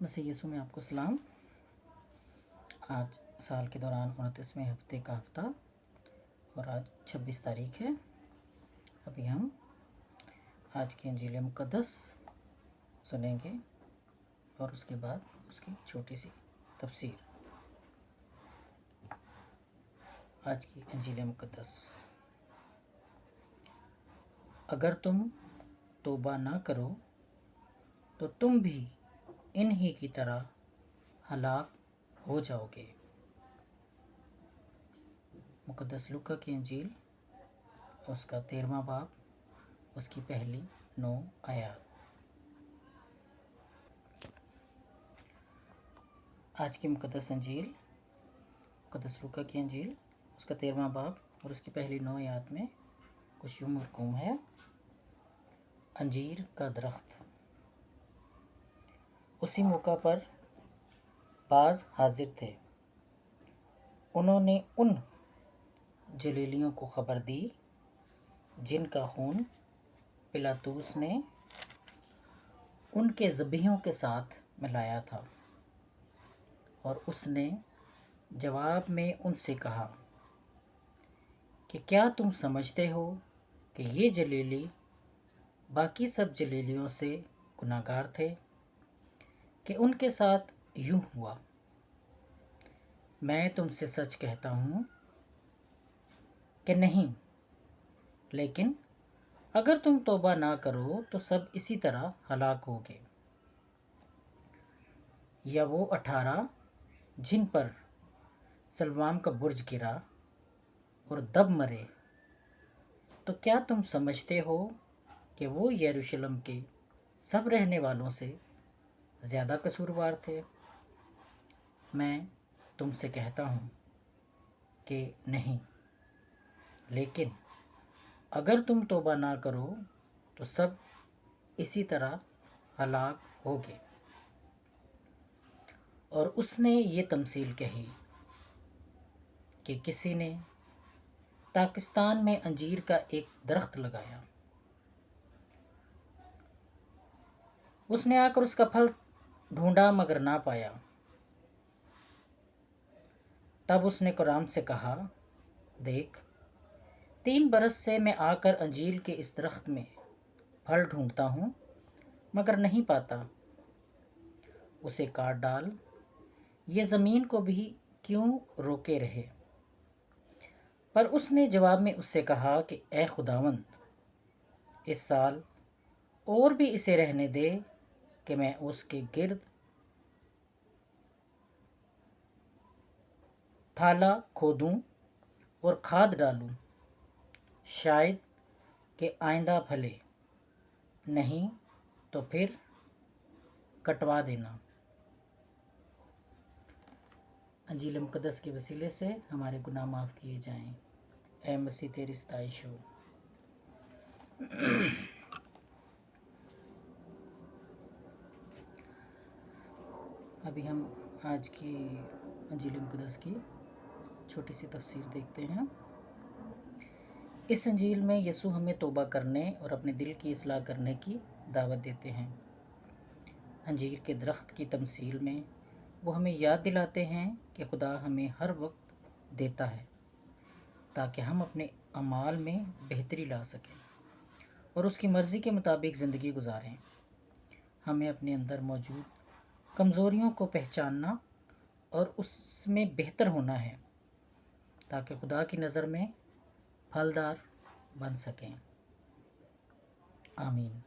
मसीह यीशु में आपको सलाम। आज साल के दौरान 29वें हफ्ते का हफ्ता और आज 26 तारीख है। अभी हम आज की इंजील मुक़द्दस सुनेंगे और उसके बाद उसकी छोटी सी तफसीर। आज की इंजील मुक़द्दस। अगर तुम तौबा ना करो तो तुम भी इन्हीं की तरह हलाक हो जाओगे। मुक़द्दस लूका की इंजील उसका 13वां बाब, उसकी पहली 9 आयत। आज की मुक़द्दस इंजील मुक़द्दस लूका की इंजील उसका 13वां बाब और उसकी पहली 9 आयत में कुछ यूं मरकूम है। अंजीर का दरख्त। उसी मौका पर बाज हाजिर थे। उन्होंने उन जलीलियों को खबर दी जिनका खून पिलातूस ने उनके ज़बीहों के साथ मिलाया था, और उसने जवाब में उनसे कहा कि क्या तुम समझते हो कि ये जलीली बाकी सब जलीलियों से गुनाहगार थे कि उनके साथ यूं हुआ? मैं तुमसे सच कहता हूँ कि नहीं, लेकिन अगर तुम तौबा ना करो तो सब इसी तरह हलाक होगे। या वो 18 जिन पर सलवाम का बुर्ज गिरा और दब मरे, तो क्या तुम समझते हो कि वो यरूशलेम के सब रहने वालों से ज़्यादा कसूरवार थे? मैं तुमसे कहता हूँ कि नहीं, लेकिन अगर तुम तौबा ना करो तो सब इसी तरह हलाक होगे। और उसने ये तमसील कही कि किसी ने पाकिस्तान में अंजीर का एक दरख्त लगाया। उसने आकर उसका फल ढूंढा मगर ना पाया। तब उसने कुरान से कहा, देख, 3 बरस से मैं आकर अंजीर के इस दरख्त में फल ढूंढता हूँ मगर नहीं पाता। उसे काट डाल। ये ज़मीन को भी क्यों रोके रहे? पर उसने जवाब में उससे कहा कि ए खुदावंद, इस साल और भी इसे रहने दे कि मैं उसके गिर्द थाला खोदूं और खाद डालूं, शायद कि आइंदा फले, नहीं तो फिर कटवा देना। अंजील मुक़द्दस के वसीले से हमारे गुनाह माफ़ किए जाएं। ए मसीह तेरी सताइश हो। अभी हम आज की अंजील मुक़द्दस की छोटी सी तफसीर देखते हैं। इस अंजील में यीशु हमें तौबा करने और अपने दिल की इस्लाह करने की दावत देते हैं। अंजीर के दरख्त की तमसील में वो हमें याद दिलाते हैं कि खुदा हमें हर वक्त देता है ताकि हम अपने अमाल में बेहतरी ला सकें और उसकी मर्ज़ी के मुताबिक ज़िंदगी गुजारें। हमें अपने अंदर मौजूद कमज़ोरियों को पहचानना और उसमें बेहतर होना है ताकि खुदा की नज़र में फलदार बन सकें। आमीन।